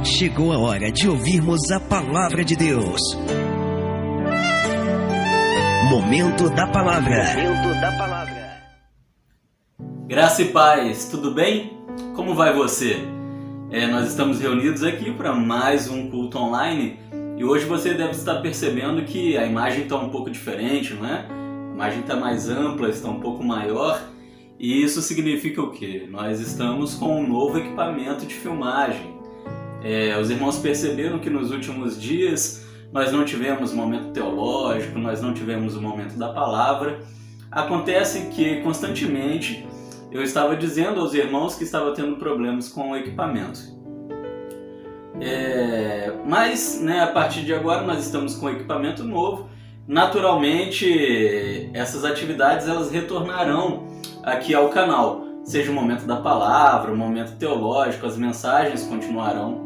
Chegou a hora de ouvirmos a Palavra de Deus. Momento da Palavra. Momento da Palavra. Graça e paz, tudo bem? Como vai você? Nós estamos reunidos aqui para mais um culto online e hoje você deve estar percebendo que a imagem está um pouco diferente, não é? A imagem está mais ampla, está um pouco maior e isso significa o quê? Nós estamos com um novo equipamento de filmagem. Os irmãos perceberam que nos últimos dias nós não tivemos momento teológico, nós não tivemos o momento da palavra. Acontece que constantemente eu estava dizendo aos irmãos que estava tendo problemas com o equipamento. Mas a partir de agora nós estamos com equipamento novo. Naturalmente essas atividades elas retornarão aqui ao canal. Seja o momento da palavra, o momento teológico, as mensagens continuarão.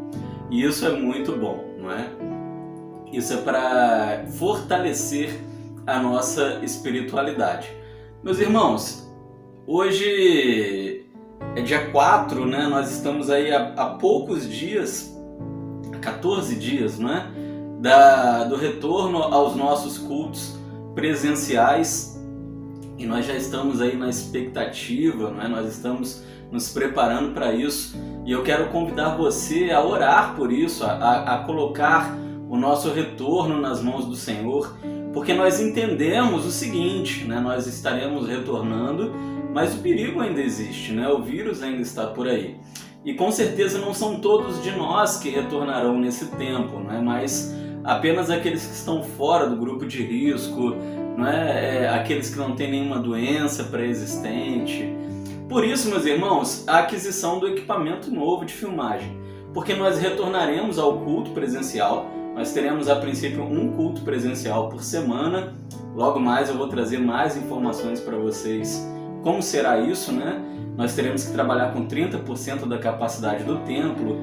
E isso é muito bom, não é? Isso é para fortalecer a nossa espiritualidade. Meus irmãos, hoje é dia 4, né? Nós estamos aí há poucos dias, 14 dias, não é? Do retorno aos nossos cultos presenciais. E nós já estamos aí na expectativa, não é? Nós estamos nos preparando para isso. E eu quero convidar você a orar por isso, a colocar o nosso retorno nas mãos do Senhor, porque nós entendemos o seguinte, né? Nós estaremos retornando, mas o perigo ainda existe, né? O vírus ainda está por aí. E com certeza não são todos de nós que retornarão nesse tempo, não é? Mas apenas aqueles que estão fora do grupo de risco, não é? Aqueles que não têm nenhuma doença pré-existente. Por isso, meus irmãos, a aquisição do equipamento novo de filmagem, porque nós retornaremos ao culto presencial. Nós teremos a princípio um culto presencial por semana. Logo mais eu vou trazer mais informações para vocês como será isso, né? Nós teremos que trabalhar com 30% da capacidade do templo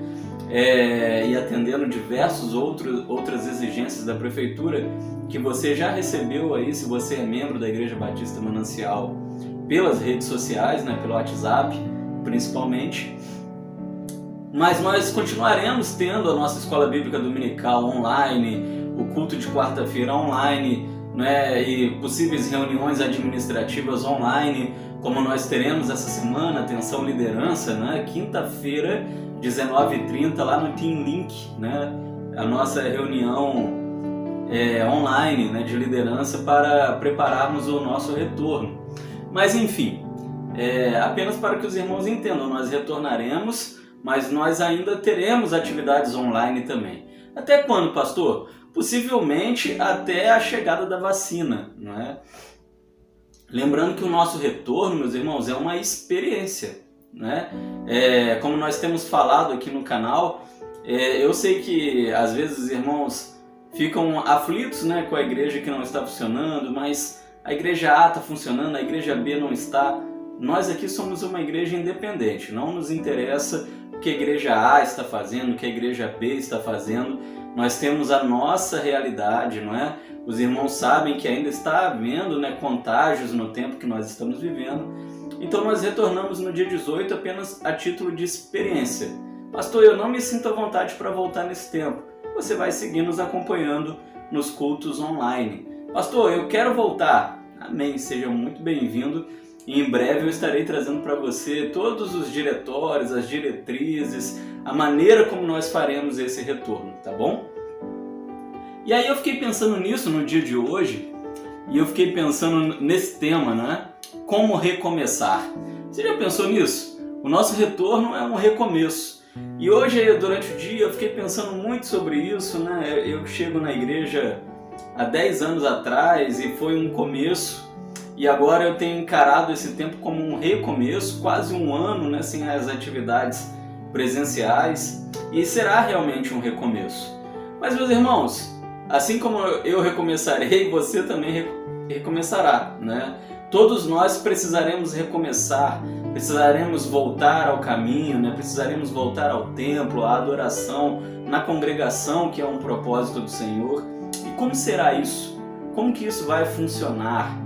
e atendendo diversas outras exigências da prefeitura que você já recebeu aí, se você é membro da Igreja Batista Manancial, pelas redes sociais, né? Pelo WhatsApp principalmente. Mas nós continuaremos tendo a nossa escola bíblica dominical online, o culto de quarta-feira online, né, e possíveis reuniões administrativas online, como nós teremos essa semana, atenção liderança, né, quinta-feira, 19h30, lá no Team Link, né, a nossa reunião online, né, de liderança para prepararmos o nosso retorno. Mas enfim, apenas para que os irmãos entendam, nós retornaremos, mas nós ainda teremos atividades online também. Até quando, pastor? Possivelmente até a chegada da vacina, não é? Lembrando que o nosso retorno, meus irmãos, é uma experiência, né? Como nós temos falado aqui no canal, eu sei que às vezes os irmãos ficam aflitos, né, com a igreja que não está funcionando, mas a igreja A está funcionando, a igreja B não está. Nós aqui somos uma igreja independente, não nos interessa o que a igreja A está fazendo, o que a igreja B está fazendo. Nós temos a nossa realidade, não é? Os irmãos sabem que ainda está havendo, né, contágios no tempo que nós estamos vivendo. Então nós retornamos no dia 18 apenas a título de experiência. Pastor, eu não me sinto à vontade para voltar nesse tempo. Você vai seguir nos acompanhando nos cultos online. Pastor, eu quero voltar. Amém, seja muito bem-vindo. E em breve eu estarei trazendo para você todos os diretórios, as diretrizes, a maneira como nós faremos esse retorno, tá bom? E aí eu fiquei pensando nisso no dia de hoje, e eu fiquei pensando nesse tema, né? Como recomeçar. Você já pensou nisso? O nosso retorno é um recomeço. E hoje, durante o dia, eu fiquei pensando muito sobre isso, né? Eu chego na igreja há 10 anos atrás e foi um começo. E agora eu tenho encarado esse tempo como um recomeço, quase um ano, né, sem as atividades presenciais, e será realmente um recomeço. Mas, meus irmãos, assim como eu recomeçarei, você também recomeçará, né? Todos nós precisaremos recomeçar, precisaremos voltar ao caminho, né? Precisaremos voltar ao templo, à adoração, na congregação, que é um propósito do Senhor. E como será isso? Como que isso vai funcionar?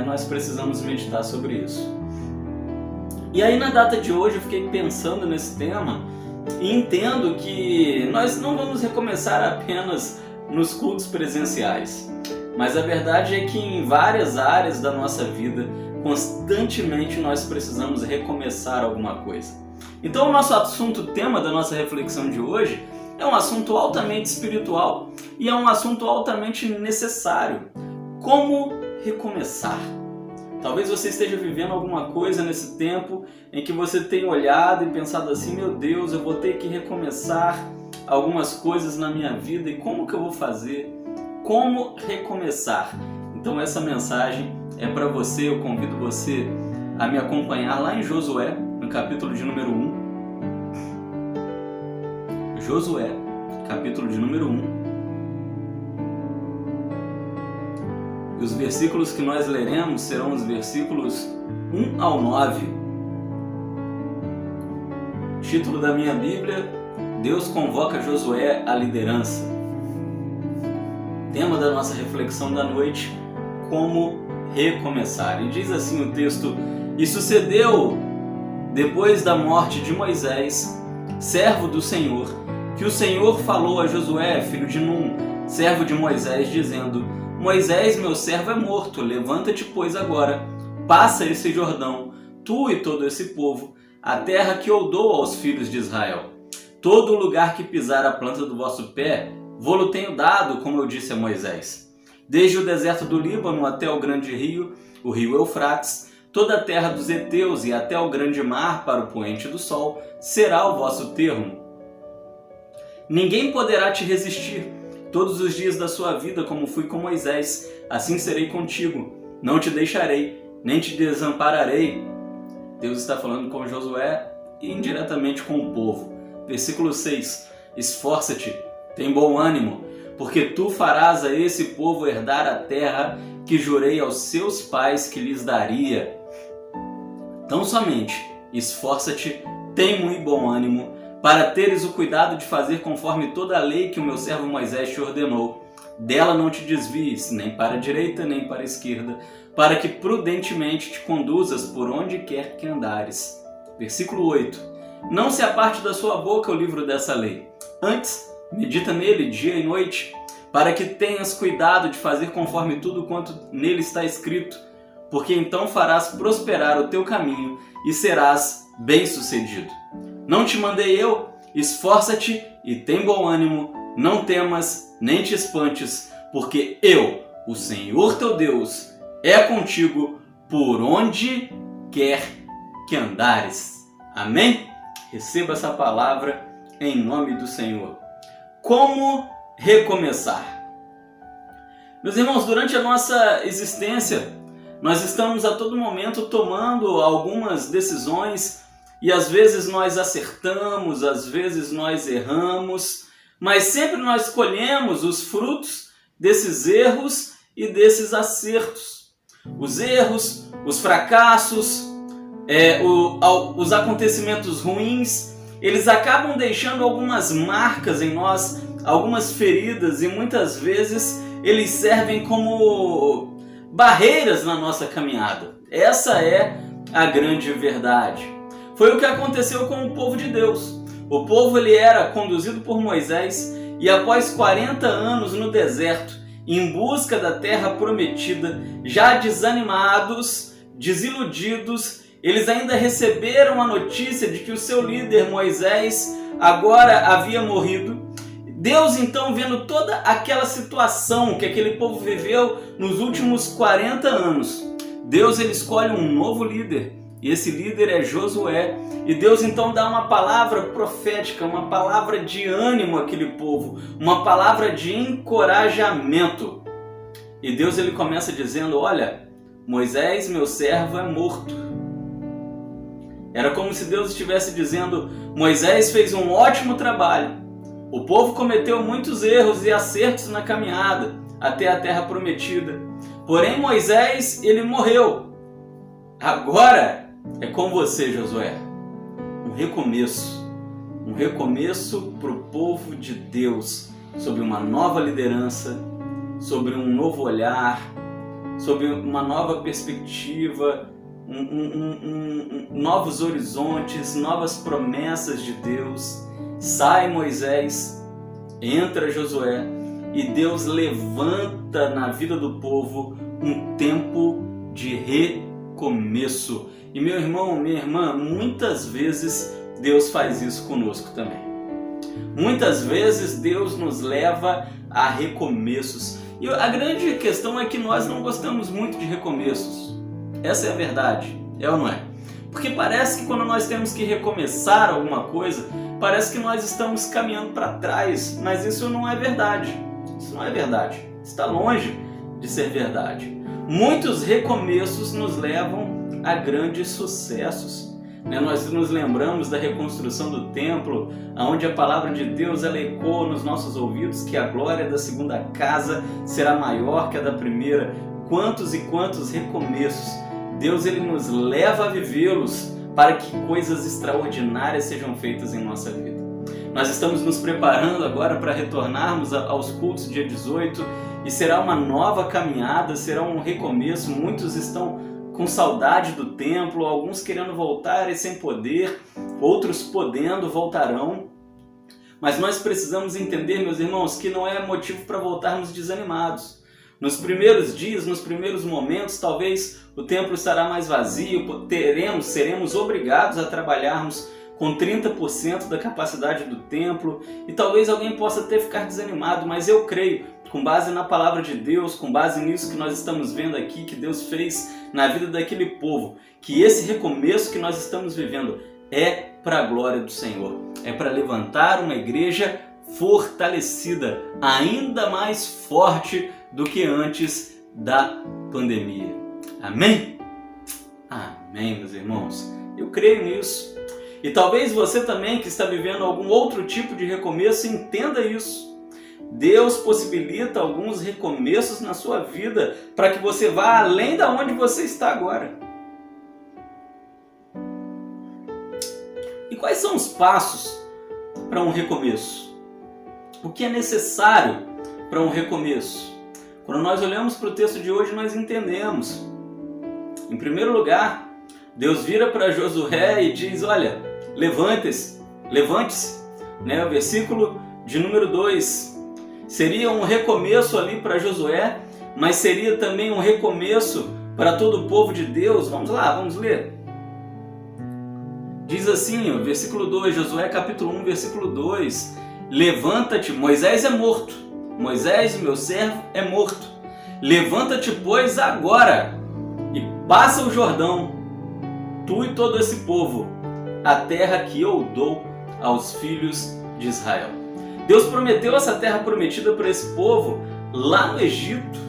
Nós precisamos meditar sobre isso. E aí na data de hoje eu fiquei pensando nesse tema, E entendo que nós não vamos recomeçar apenas nos cultos presenciais, mas a verdade é que em várias áreas da nossa vida, constantemente nós precisamos recomeçar alguma coisa. Então o nosso assunto, tema da nossa reflexão de hoje, é um assunto altamente espiritual e é um assunto altamente necessário. Como recomeçar? Talvez você esteja vivendo alguma coisa nesse tempo em que você tem olhado e pensado assim, meu Deus, eu vou ter que recomeçar algumas coisas na minha vida e como que eu vou fazer? Como recomeçar? Então essa mensagem é para você, eu convido você a me acompanhar lá em Josué, no capítulo de número 1. Josué, capítulo de número 1. E os versículos que nós leremos serão os versículos 1 ao 9. Título da minha Bíblia: Deus convoca Josué à liderança. Tema da nossa reflexão da noite: como recomeçar. E diz assim o texto: E sucedeu, depois da morte de Moisés, servo do Senhor, que o Senhor falou a Josué, filho de Num, servo de Moisés, dizendo: Moisés, meu servo, é morto. Levanta-te, pois, agora, passa esse Jordão, tu e todo esse povo, a terra que eu dou aos filhos de Israel. Todo lugar que pisar a planta do vosso pé, vô-lo tenho dado, como eu disse a Moisés. Desde o deserto do Líbano até o grande rio, o rio Eufrates, toda a terra dos heteus e até o grande mar para o poente do sol, será o vosso termo. Ninguém poderá te resistir todos os dias da sua vida, como fui com Moisés, assim serei contigo. Não te deixarei, nem te desampararei. Deus está falando com Josué e indiretamente com o povo. Versículo 6. Esforça-te, tem bom ânimo, porque tu farás a esse povo herdar a terra que jurei aos seus pais que lhes daria. Tão somente, esforça-te, tem muito bom ânimo, para teres o cuidado de fazer conforme toda a lei que o meu servo Moisés te ordenou. Dela não te desvies, nem para a direita, nem para a esquerda, para que prudentemente te conduzas por onde quer que andares. Versículo 8. Não se aparte da sua boca o livro dessa lei. Antes, medita nele dia e noite, para que tenhas cuidado de fazer conforme tudo quanto nele está escrito, porque então farás prosperar o teu caminho e serás bem-sucedido. Não te mandei eu? Esforça-te e tem bom ânimo, não temas, nem te espantes, porque eu, o Senhor teu Deus, é contigo por onde quer que andares. Amém? Receba essa palavra em nome do Senhor. Como recomeçar? Meus irmãos, durante a nossa existência, nós estamos a todo momento tomando algumas decisões e às vezes nós acertamos, às vezes nós erramos, mas sempre nós colhemos os frutos desses erros e desses acertos. Os erros, os fracassos, os acontecimentos ruins, eles acabam deixando algumas marcas em nós, algumas feridas, e muitas vezes eles servem como barreiras na nossa caminhada. Essa é a grande verdade. Foi o que aconteceu com o povo de Deus. O povo ele era conduzido por Moisés e após 40 anos no deserto, em busca da terra prometida, já desanimados, desiludidos, eles ainda receberam a notícia de que o seu líder Moisés agora havia morrido. Deus então, vendo toda aquela situação que aquele povo viveu nos últimos 40 anos, Deus ele escolhe um novo líder. E esse líder é Josué. E Deus então dá uma palavra profética, uma palavra de ânimo àquele povo, uma palavra de encorajamento. E Deus ele começa dizendo: olha, Moisés, meu servo, é morto. Era como se Deus estivesse dizendo: Moisés fez um ótimo trabalho. O povo cometeu muitos erros e acertos na caminhada até a terra prometida. Porém, Moisés, ele morreu. Agora é com você, Josué. Um recomeço para o povo de Deus, sobre uma nova liderança, sobre um novo olhar, sobre uma nova perspectiva, novos horizontes, novas promessas de Deus. Sai Moisés, entra Josué e Deus levanta na vida do povo um tempo de recomeço. E meu irmão, minha irmã, muitas vezes Deus faz isso conosco também. Muitas vezes Deus nos leva a recomeços. E a grande questão é que nós não gostamos muito de recomeços. Essa é a verdade, é ou não é? Porque parece que quando nós temos que recomeçar alguma coisa, parece que nós estamos caminhando para trás, mas isso não é verdade. Isso não é verdade. Está longe de ser verdade. Muitos recomeços nos levam a grandes sucessos. Nós nos lembramos da reconstrução do templo, onde a palavra de Deus ela ecoa nos nossos ouvidos que a glória da segunda casa será maior que a da primeira. Quantos e quantos recomeços Deus ele nos leva a vivê-los para que coisas extraordinárias sejam feitas em nossa vida. Nós estamos nos preparando agora para retornarmos aos cultos dia 18 e será uma nova caminhada, será um recomeço. Muitos estão com saudade do templo, alguns querendo voltar e sem poder, outros podendo voltarão. Mas nós precisamos entender, meus irmãos, que não é motivo para voltarmos desanimados. Nos primeiros dias, nos primeiros momentos, talvez o templo estará mais vazio, seremos obrigados a trabalharmos com 30% da capacidade do templo e talvez alguém possa até ficar desanimado, mas eu creio, com base na palavra de Deus, com base nisso que nós estamos vendo aqui, que Deus fez na vida daquele povo, que esse recomeço que nós estamos vivendo é para a glória do Senhor, é para levantar uma igreja fortalecida, ainda mais forte do que antes da pandemia. Amém? Amém, meus irmãos. Eu creio nisso. E talvez você também que está vivendo algum outro tipo de recomeço entenda isso. Deus possibilita alguns recomeços na sua vida para que você vá além da onde você está agora. E quais são os passos para um recomeço? O que é necessário para um recomeço? Quando nós olhamos para o texto de hoje, nós entendemos. Em primeiro lugar, Deus vira para Josué e diz, olha, levante-se. O versículo de número 2. Seria um recomeço ali para Josué, mas seria também um recomeço para todo o povo de Deus. Vamos lá, vamos ler. Diz assim, versículo 2, Josué capítulo 1, versículo 2. Levanta-te, Moisés é morto. Moisés, meu servo, é morto. Levanta-te, pois, agora e passa o Jordão, tu e todo esse povo, a terra que eu dou aos filhos de Israel. Deus prometeu essa terra prometida para esse povo lá no Egito,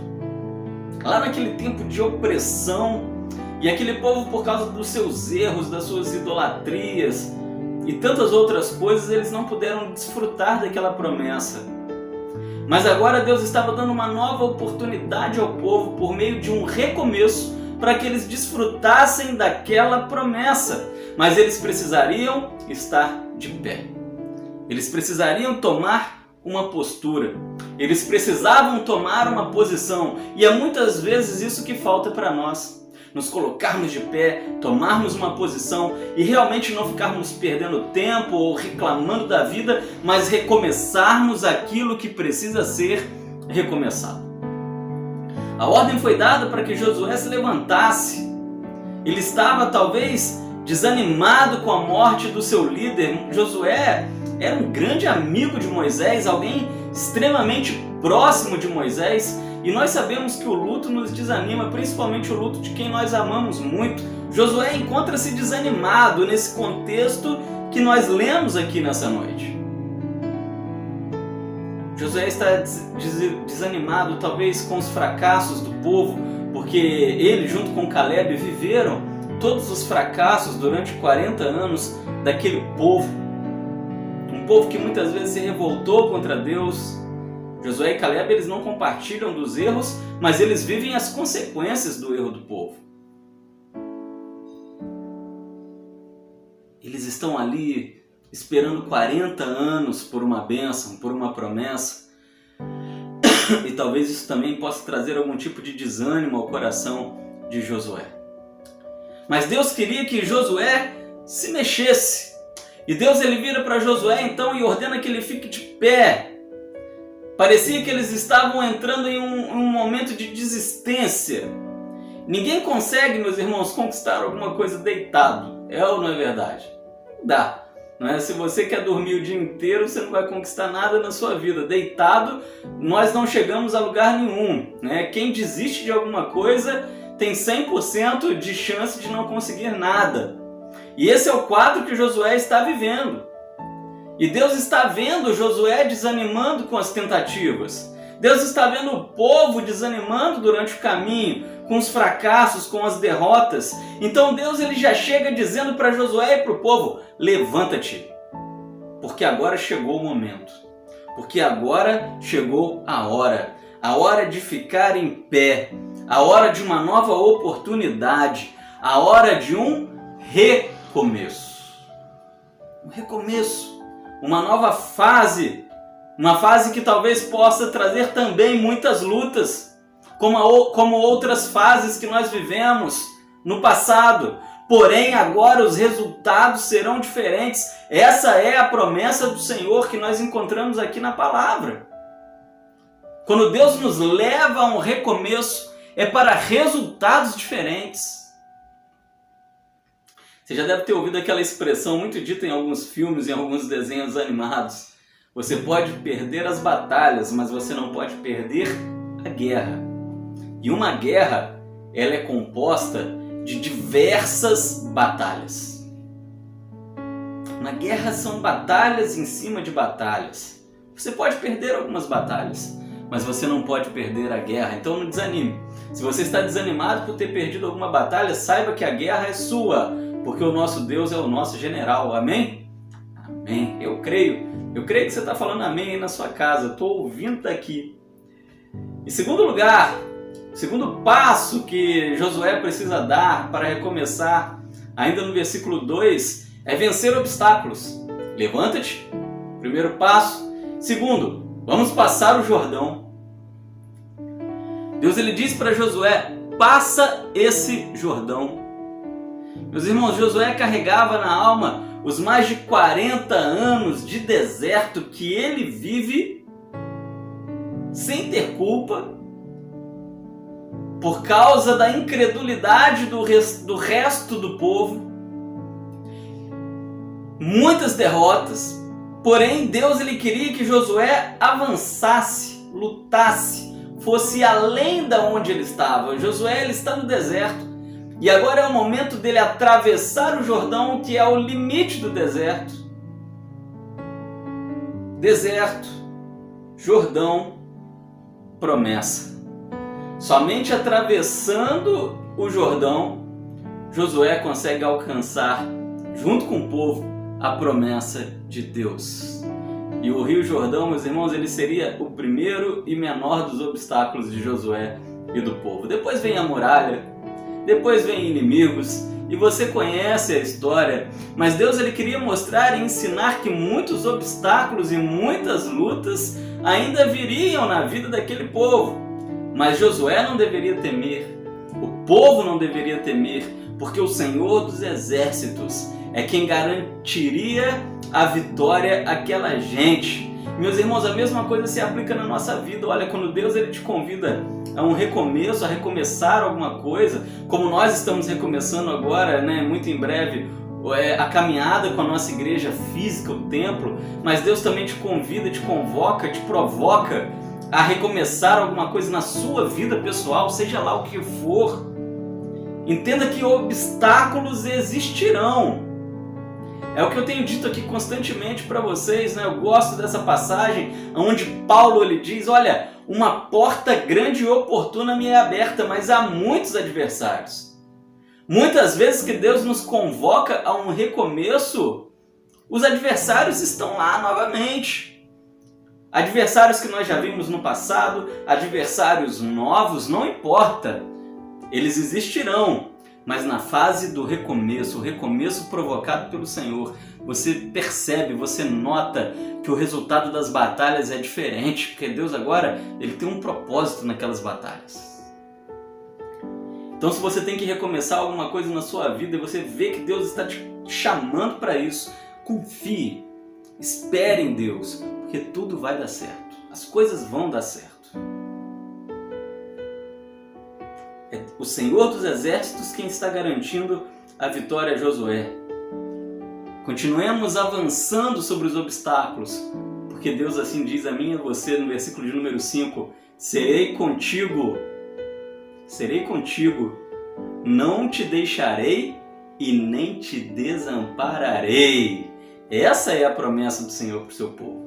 lá naquele tempo de opressão, e aquele povo, por causa dos seus erros, das suas idolatrias e tantas outras coisas, eles não puderam desfrutar daquela promessa. Mas agora Deus estava dando uma nova oportunidade ao povo por meio de um recomeço para que eles desfrutassem daquela promessa. Mas eles precisariam estar de pé. Eles precisariam tomar uma postura. Eles precisavam tomar uma posição. E é muitas vezes isso que falta para nós. Nos colocarmos de pé, tomarmos uma posição e realmente não ficarmos perdendo tempo ou reclamando da vida, mas recomeçarmos aquilo que precisa ser recomeçado. A ordem foi dada para que Josué se levantasse. Ele estava talvez desanimado com a morte do seu líder. Josué era um grande amigo de Moisés, alguém extremamente próximo de Moisés. E nós sabemos que o luto nos desanima, principalmente o luto de quem nós amamos muito. Josué encontra-se desanimado nesse contexto que nós lemos aqui nessa noite. Josué está desanimado talvez com os fracassos do povo, porque ele junto com Caleb viveram todos os fracassos durante 40 anos daquele povo. Um povo que muitas vezes se revoltou contra Deus. Josué e Caleb, eles não compartilham dos erros, mas eles vivem as consequências do erro do povo. Eles estão ali esperando 40 anos por uma bênção, por uma promessa. E talvez isso também possa trazer algum tipo de desânimo ao coração de Josué. Mas Deus queria que Josué se mexesse. E Deus ele vira para Josué então e ordena que ele fique de pé. Parecia que eles estavam entrando em um momento de desistência. Ninguém consegue, meus irmãos, conquistar alguma coisa deitado. É ou não é verdade? Não dá. Não é? Se você quer dormir o dia inteiro, você não vai conquistar nada na sua vida. Deitado, nós não chegamos a lugar nenhum. Né? Quem desiste de alguma coisa tem 100% de chance de não conseguir nada. E esse é o quadro que Josué está vivendo. E Deus está vendo Josué desanimando com as tentativas. Deus está vendo o povo desanimando durante o caminho, com os fracassos, com as derrotas. Então Deus ele já chega dizendo para Josué e para o povo: levanta-te, porque agora chegou o momento. Porque agora chegou a hora de ficar em pé, a hora de uma nova oportunidade, a hora de um recomeço. Um recomeço. Uma nova fase, uma fase que talvez possa trazer também muitas lutas, como outras fases que nós vivemos no passado. Porém, agora os resultados serão diferentes. Essa é a promessa do Senhor que nós encontramos aqui na palavra. Quando Deus nos leva a um recomeço, é para resultados diferentes. Você já deve ter ouvido aquela expressão muito dita em alguns filmes, em alguns desenhos animados. Você pode perder as batalhas, mas você não pode perder a guerra. E uma guerra, ela é composta de diversas batalhas. Na guerra são batalhas em cima de batalhas. Você pode perder algumas batalhas, mas você não pode perder a guerra. Então não desanime. Se você está desanimado por ter perdido alguma batalha, saiba que a guerra é sua. Porque o nosso Deus é o nosso general, amém? Amém, eu creio que você está falando amém aí na sua casa, eu estou ouvindo daqui. Em segundo lugar, o segundo passo que Josué precisa dar para recomeçar, ainda no versículo 2, é vencer obstáculos. Levanta-te, primeiro passo. Segundo, vamos passar o Jordão. Deus ele diz para Josué: passa esse Jordão. Meus irmãos, Josué carregava na alma os mais de 40 anos de deserto que ele vive sem ter culpa, por causa da incredulidade do resto do povo. Muitas derrotas, porém Deus ele queria que Josué avançasse, lutasse, fosse além da onde ele estava. Josué ele está no deserto. E agora é o momento dele atravessar o Jordão, que é o limite do deserto. Deserto, Jordão, promessa. Somente atravessando o Jordão, Josué consegue alcançar, junto com o povo, a promessa de Deus. E o Rio Jordão, meus irmãos, ele seria o primeiro e menor dos obstáculos de Josué e do povo. Depois vem a muralha. Depois vem inimigos, e você conhece a história, mas Deus ele queria mostrar e ensinar que muitos obstáculos e muitas lutas ainda viriam na vida daquele povo. Mas Josué não deveria temer, o povo não deveria temer, porque o Senhor dos Exércitos é quem garantiria a vitória àquela gente. Meus irmãos, a mesma coisa se aplica na nossa vida. Olha, quando Deus ele te convida a um recomeço, a recomeçar alguma coisa, como nós estamos recomeçando agora, né, muito em breve, a caminhada com a nossa igreja física, o templo, mas Deus também te convida, te convoca, te provoca a recomeçar alguma coisa na sua vida pessoal, seja lá o que for. Entenda que obstáculos existirão. É o que eu tenho dito aqui constantemente para vocês, né? Eu gosto dessa passagem onde Paulo ele diz: olha, uma porta grande e oportuna me é aberta, mas há muitos adversários. Muitas vezes que Deus nos convoca a um recomeço, os adversários estão lá novamente. Adversários que nós já vimos no passado, adversários novos, não importa. Eles existirão. Mas na fase do recomeço, o recomeço provocado pelo Senhor, você percebe, você nota que o resultado das batalhas é diferente, porque Deus agora ele tem um propósito naquelas batalhas. Então, se você tem que recomeçar alguma coisa na sua vida e você vê que Deus está te chamando para isso, confie, espere em Deus, porque tudo vai dar certo. As coisas vão dar certo. É o Senhor dos Exércitos quem está garantindo a vitória a Josué. Continuemos avançando sobre os obstáculos, porque Deus assim diz a mim e a você no versículo de número 5: serei contigo, não te deixarei e nem te desampararei. Essa é a promessa do Senhor para o seu povo.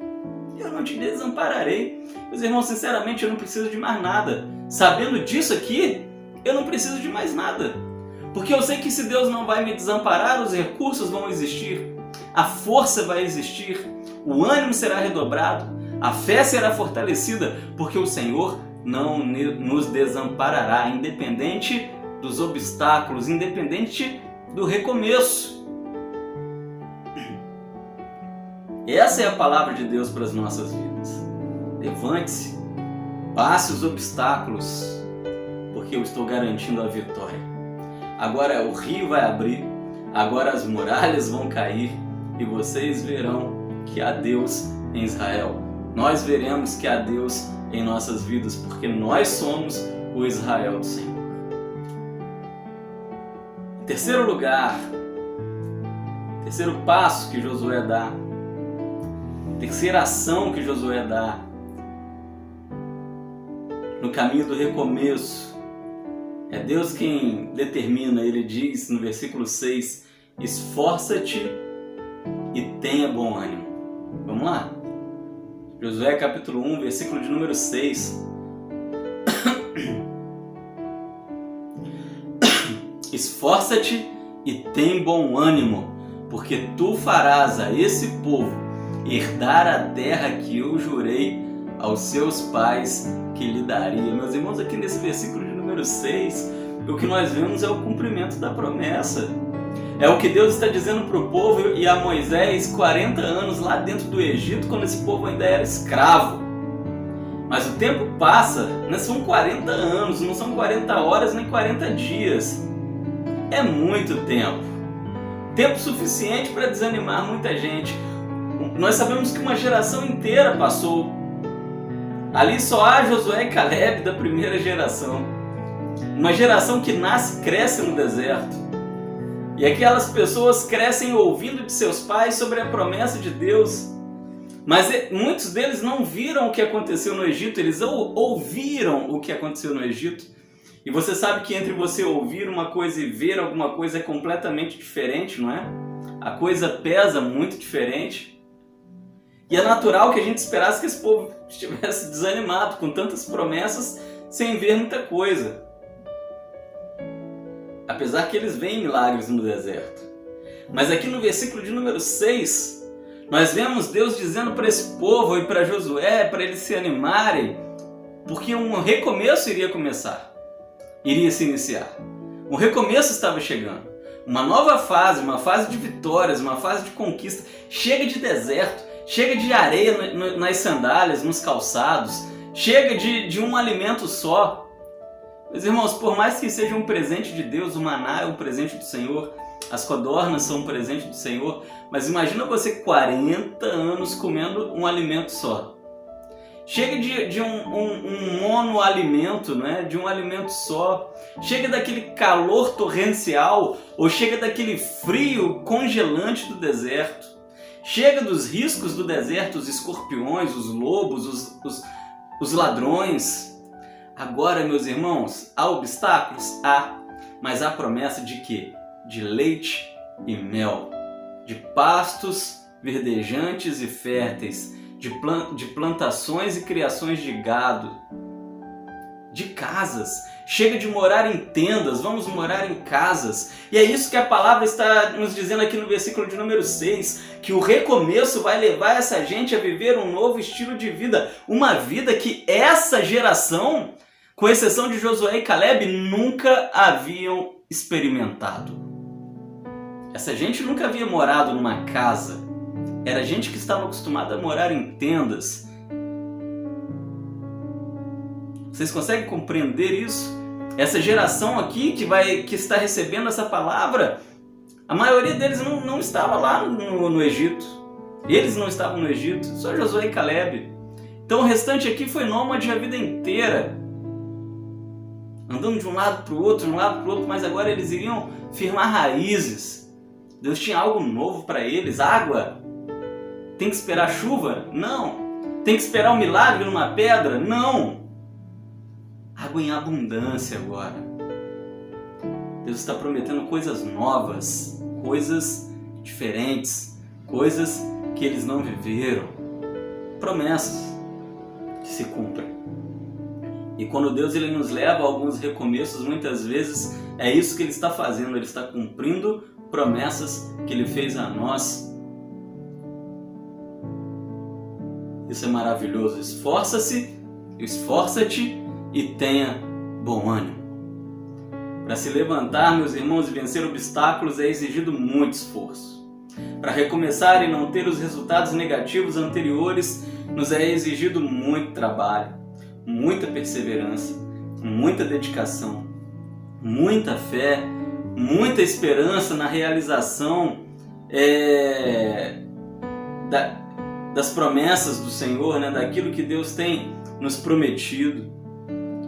Eu não te desampararei. Meus irmãos, sinceramente, eu não preciso de mais nada. Sabendo disso aqui, eu não preciso de mais nada. Porque eu sei que se Deus não vai me desamparar, os recursos vão existir, a força vai existir, o ânimo será redobrado, a fé será fortalecida, porque o Senhor não nos desamparará, independente dos obstáculos, independente do recomeço. Essa é a palavra de Deus para as nossas vidas. Levante-se, passe os obstáculos, porque eu estou garantindo a vitória. Agora o rio vai abrir, agora as muralhas vão cair e vocês verão que há Deus em Israel. Nós veremos que há Deus em nossas vidas, porque nós somos o Israel do Senhor. Terceiro lugar, terceiro passo que Josué dá, terceira ação que Josué dá no caminho do recomeço. É Deus quem determina. Ele diz no versículo 6: esforça-te e tenha bom ânimo. Vamos lá? Josué capítulo 1, versículo de número 6. Esforça-te e tem bom ânimo, porque tu farás a esse povo herdar a terra que eu jurei aos seus pais que lhe daria. Meus irmãos, aqui nesse versículo de número 6, o que nós vemos é o cumprimento da promessa. É o que Deus está dizendo para o povo e a Moisés 40 anos lá dentro do Egito, quando esse povo ainda era escravo. Mas o tempo passa, não são 40 anos, não são 40 horas nem 40 dias. É muito tempo. Tempo suficiente para desanimar muita gente. Nós sabemos que uma geração inteira passou. Ali só há Josué e Caleb da primeira geração. Uma geração que nasce e cresce no deserto. E aquelas pessoas crescem ouvindo de seus pais sobre a promessa de Deus. Mas muitos deles não viram o que aconteceu no Egito, eles ouviram o que aconteceu no Egito. E você sabe que entre você ouvir uma coisa e ver alguma coisa é completamente diferente, não é? A coisa pesa muito diferente. E é natural que a gente esperasse que esse povo estivesse desanimado com tantas promessas sem ver muita coisa. Apesar que eles veem milagres no deserto. Mas aqui no versículo de número 6, nós vemos Deus dizendo para esse povo e para Josué, para eles se animarem, porque um recomeço iria começar, iria se iniciar. Um recomeço estava chegando. Uma nova fase, uma fase de vitórias, uma fase de conquista. Chega de deserto, chega de areia nas sandálias, nos calçados, chega de um alimento só. Meus irmãos, por mais que seja um presente de Deus, o maná é um presente do Senhor, as codornas são um presente do Senhor, mas imagina você 40 anos comendo um alimento só. Chega de um monoalimento, né? De um alimento só. Chega daquele calor torrencial, ou chega daquele frio congelante do deserto. Chega dos riscos do deserto, os escorpiões, os lobos, os ladrões. Agora, meus irmãos, há obstáculos? Há, mas há promessa de quê? De leite e mel, de pastos verdejantes e férteis, de plantações e criações de gado, de casas. Chega de morar em tendas, vamos morar em casas. E é isso que a palavra está nos dizendo aqui no versículo de número 6, que o recomeço vai levar essa gente a viver um novo estilo de vida, uma vida que essa geração, com exceção de Josué e Caleb, nunca haviam experimentado. Essa gente nunca havia morado numa casa. Era gente que estava acostumada a morar em tendas. Vocês conseguem compreender isso? Essa geração aqui que está recebendo essa palavra, a maioria deles não estava lá no Egito. Eles não estavam no Egito, só Josué e Caleb. Então o restante aqui foi nômade a vida inteira, andando de um lado para o outro, mas agora eles iriam firmar raízes. Deus tinha algo novo para eles. Água. Tem que esperar chuva? Não. Tem que esperar um milagre numa pedra? Não. Água em abundância agora. Deus está prometendo coisas novas, coisas diferentes, coisas que eles não viveram. Promessas que se cumprem. E quando Deus ele nos leva a alguns recomeços, muitas vezes é isso que Ele está fazendo. Ele está cumprindo promessas que Ele fez a nós. Isso é maravilhoso. Esforça-te e tenha bom ânimo. Para se levantar, meus irmãos, e vencer obstáculos é exigido muito esforço. Para recomeçar e não ter os resultados negativos anteriores, nos é exigido muito trabalho, muita perseverança, muita dedicação, muita fé, muita esperança na realização das promessas do Senhor, né? Daquilo que Deus tem nos prometido.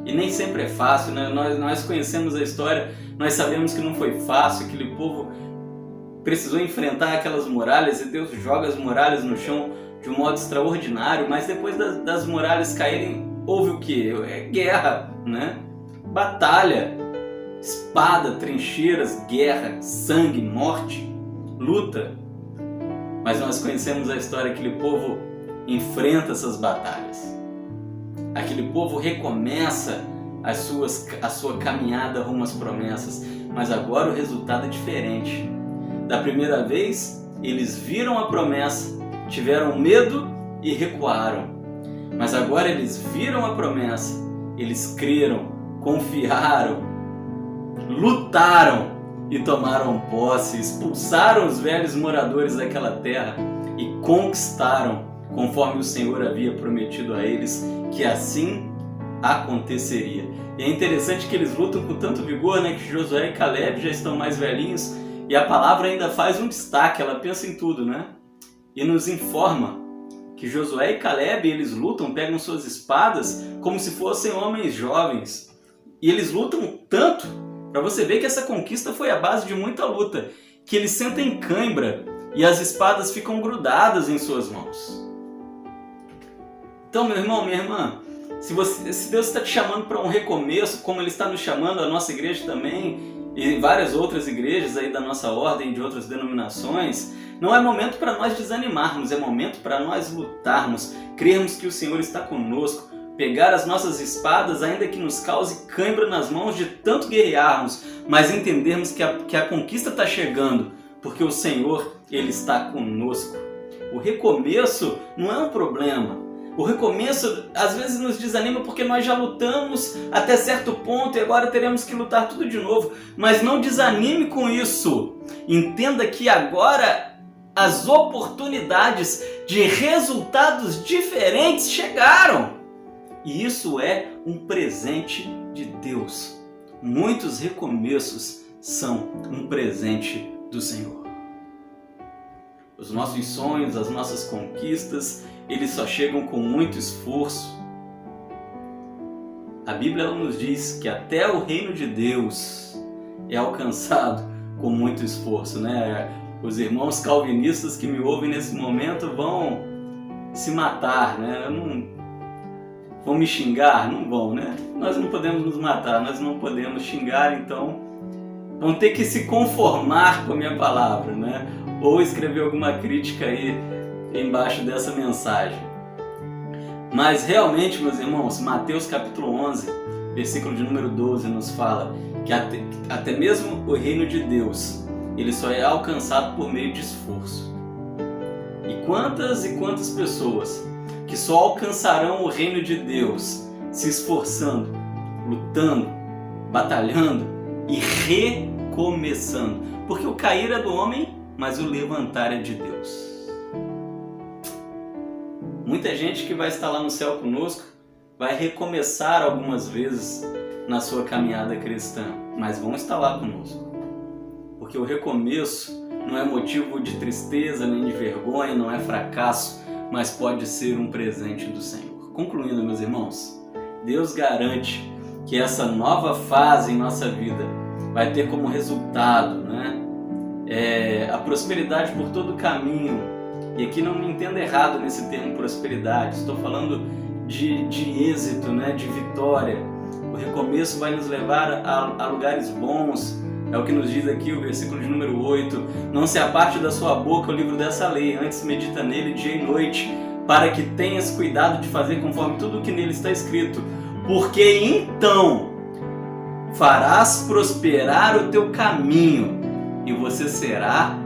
E nem sempre é fácil, né? Nós conhecemos a história, nós sabemos que não foi fácil, aquele povo precisou enfrentar aquelas muralhas e Deus joga as muralhas no chão de um modo extraordinário, mas depois das muralhas caírem, houve o quê? Guerra, né? Batalha, espada, trincheiras, guerra, sangue, morte, luta. Mas nós conhecemos a história, aquele povo enfrenta essas batalhas. Aquele povo recomeça a sua caminhada rumo às promessas, mas agora o resultado é diferente. Da primeira vez, eles viram a promessa, tiveram medo e recuaram. Mas agora eles viram a promessa, eles creram, confiaram, lutaram e tomaram posse, expulsaram os velhos moradores daquela terra e conquistaram, conforme o Senhor havia prometido a eles que assim aconteceria. E é interessante que eles lutam com tanto vigor, né, que Josué e Caleb já estão mais velhinhos e a palavra ainda faz um destaque, ela pensa em tudo, né? E nos informa que Josué e Caleb, eles lutam, pegam suas espadas como se fossem homens jovens. E eles lutam tanto, para você ver que essa conquista foi a base de muita luta, que eles sentem cãibra e as espadas ficam grudadas em suas mãos. Então, meu irmão, minha irmã, se Deus está te chamando para um recomeço, como Ele está nos chamando, a nossa igreja também, e várias outras igrejas aí da nossa ordem, de outras denominações, não é momento para nós desanimarmos, é momento para nós lutarmos, crermos que o Senhor está conosco, pegar as nossas espadas, ainda que nos cause cãibra nas mãos de tanto guerrearmos, mas entendermos que a conquista está chegando, porque o Senhor, Ele está conosco. O recomeço não é um problema. O recomeço às vezes nos desanima porque nós já lutamos até certo ponto e agora teremos que lutar tudo de novo. Mas não desanime com isso. Entenda que agora as oportunidades de resultados diferentes chegaram. E isso é um presente de Deus. Muitos recomeços são um presente do Senhor. Os nossos sonhos, as nossas conquistas, eles só chegam com muito esforço. A Bíblia ela nos diz que até o reino de Deus é alcançado com muito esforço, né? Os irmãos calvinistas que me ouvem nesse momento vão se matar, né? Vão me xingar? Não vão, né? Nós não podemos nos matar, nós não podemos xingar, então vão ter que se conformar com a minha palavra, né? Ou escrever alguma crítica aí embaixo dessa mensagem. Mas realmente, meus irmãos, Mateus capítulo 11, versículo de número 12 nos fala que até mesmo o reino de Deus, ele só é alcançado por meio de esforço. E quantas pessoas que só alcançarão o reino de Deus se esforçando, lutando, batalhando e recomeçando. Porque o cair é do homem, mas o levantar é de Deus. Muita gente que vai estar lá no céu conosco vai recomeçar algumas vezes na sua caminhada cristã, mas vão estar lá conosco. Porque o recomeço não é motivo de tristeza nem de vergonha, não é fracasso, mas pode ser um presente do Senhor. Concluindo, meus irmãos, Deus garante que essa nova fase em nossa vida vai ter como resultado, a prosperidade por todo o caminho. E aqui não me entenda errado nesse termo prosperidade, estou falando de êxito, de vitória. O recomeço vai nos levar a lugares bons. É o que nos diz aqui o versículo de número 8. Não se aparte da sua boca o livro dessa lei, antes medita nele dia e noite, para que tenhas cuidado de fazer conforme tudo o que nele está escrito. Porque então farás prosperar o teu caminho e você será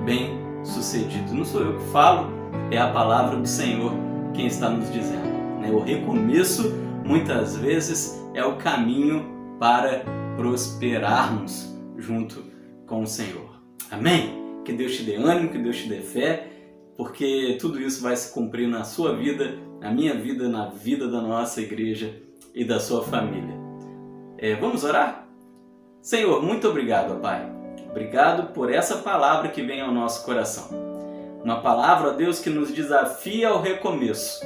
bem sucedido. Não sou eu que falo, é a palavra do Senhor quem está nos dizendo. O recomeço, muitas vezes, é o caminho para prosperarmos junto com o Senhor. Amém? Que Deus te dê ânimo, que Deus te dê fé, porque tudo isso vai se cumprir na sua vida, na minha vida, na vida da nossa igreja e da sua família. Vamos orar? Senhor, muito obrigado, Pai. Obrigado por essa palavra que vem ao nosso coração. Uma palavra, ó Deus, que nos desafia ao recomeço.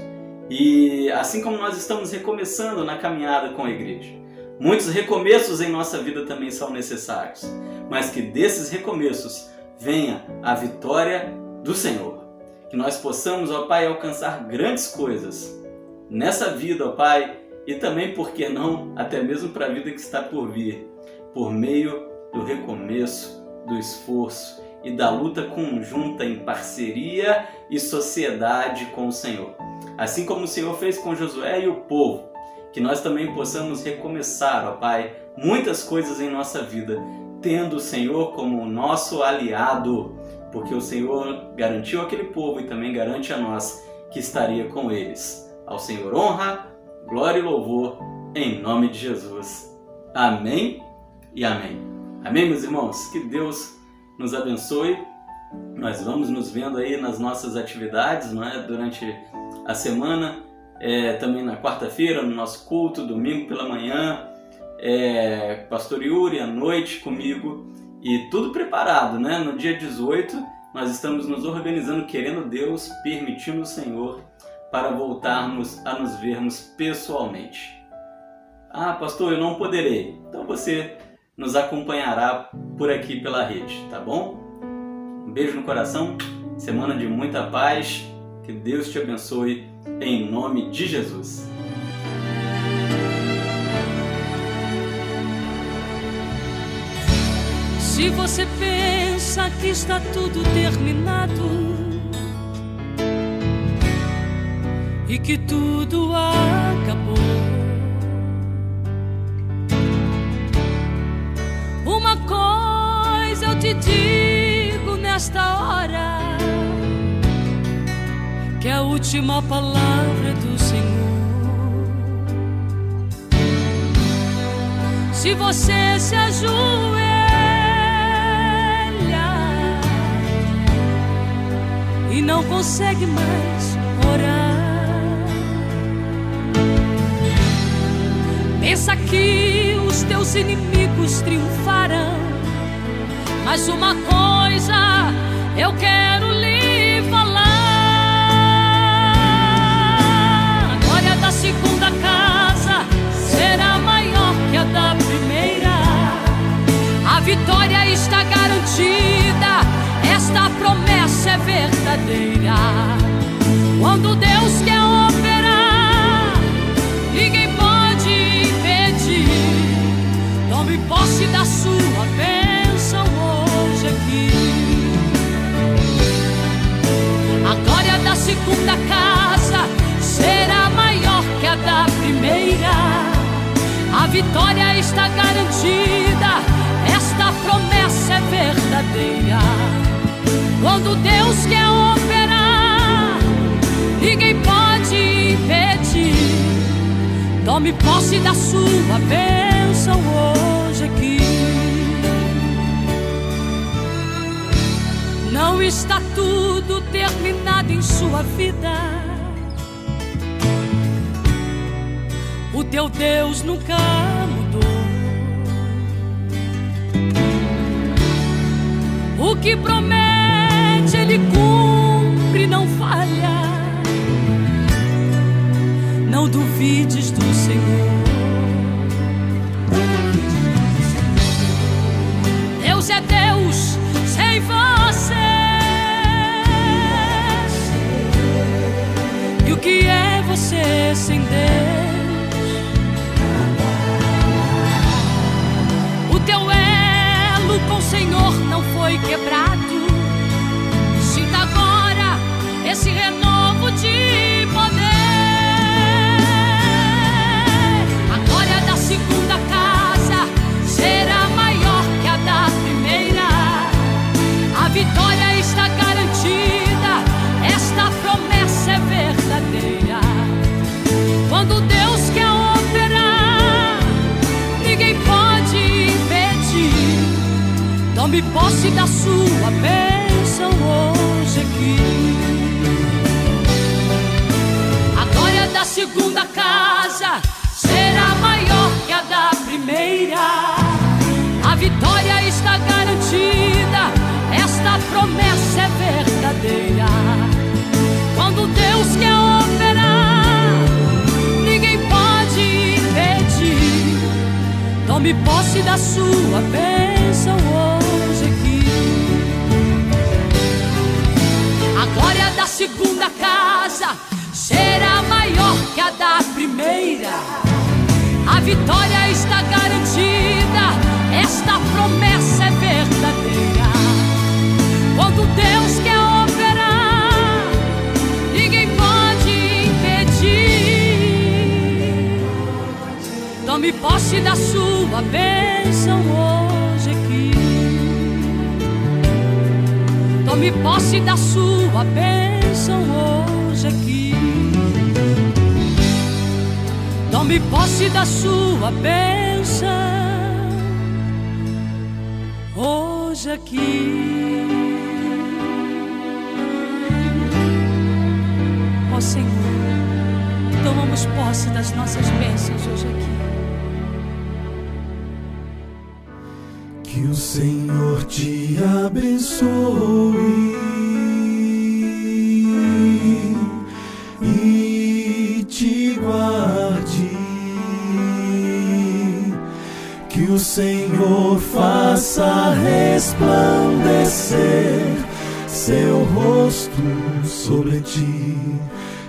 E assim como nós estamos recomeçando na caminhada com a igreja, muitos recomeços em nossa vida também são necessários, mas que desses recomeços venha a vitória do Senhor. Que nós possamos, ó Pai, alcançar grandes coisas nessa vida, ó Pai, e também, por que não, até mesmo para a vida que está por vir, por meio do recomeço, do esforço e da luta conjunta em parceria e sociedade com o Senhor. Assim como o Senhor fez com Josué e o povo, que nós também possamos recomeçar, ó Pai, muitas coisas em nossa vida, tendo o Senhor como nosso aliado, porque o Senhor garantiu aquele povo e também garante a nós que estaria com eles. Ao Senhor honra, glória e louvor, em nome de Jesus. Amém e amém. Amém, meus irmãos? Que Deus nos abençoe. Nós vamos nos vendo aí nas nossas atividades, durante a semana, também na quarta-feira, no nosso culto, domingo pela manhã, Pastor Yuri à noite comigo, e tudo preparado, no dia 18 nós estamos nos organizando, querendo Deus, permitindo o Senhor, para voltarmos a nos vermos pessoalmente. Ah, pastor, eu não poderei. Então você nos acompanhará por aqui pela rede, tá bom? Um beijo no coração, semana de muita paz, que Deus te abençoe, em nome de Jesus. Se você pensa que está tudo terminado e que tudo acabou, uma coisa eu te digo nesta hora, que é a última palavra do Senhor. Se você se ajoelha e não consegue mais orar, pensa que os teus inimigos triunfarão, mas uma coisa eu quero lhe falar: a glória da segunda casa será maior que a da primeira. A vitória está garantida, esta promessa é verdadeira. Quando Deus quer operar, ninguém pode impedir. Tome posse da sua bênção hoje aqui. A glória da segunda casa será maior que a da primeira. A vitória está garantida, esta promessa é verdadeira. Quando Deus quer operar, ninguém pode impedir. Tome posse da sua bênção hoje aqui. Não está tudo terminado em sua vida. teu Deus nunca mudou. O que promete Ele cumpre, não falha. Não duvides do Senhor. Deus é Deus sem você. E o que é você sem Deus? O teu elo com o Senhor não foi quebrado. Sinta agora esse renovo de poder. A glória da segunda casa será maior que a da primeira. A vitória está garantida, esta promessa é verdadeira. Quando Deus quer operar, ninguém pode impedir. Tome posse da sua bênção hoje aqui. A glória da segunda casa será maior que a da primeira. A vitória está garantida, esta promessa é verdadeira. Quando Deus quer operar, ninguém pode impedir. Tome posse da sua bênção hoje aqui. A glória da segunda casa será maior que a da primeira. A vitória está garantida, esta promessa é verdadeira. Quando Deus quer operar, ninguém pode impedir. Tome posse da sua bênção hoje aqui. Tome posse da sua bênção hoje aqui. Tome posse da sua bênção hoje aqui. Ó Senhor, tomamos posse das nossas bênçãos hoje aqui. Que o Senhor te abençoe e te guarde. Que o Senhor faça resplandecer seu rosto sobre ti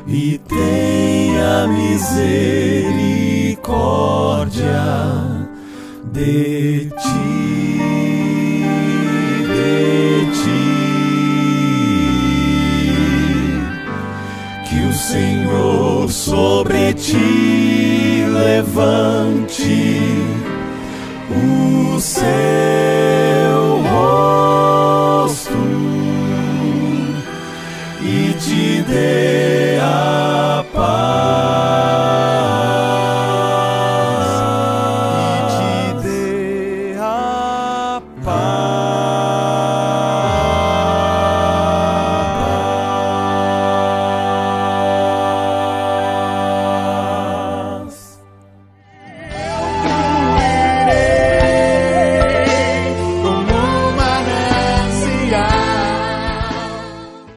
e tenha misericórdia de ti, de ti. Que o Senhor sobre ti levante o céu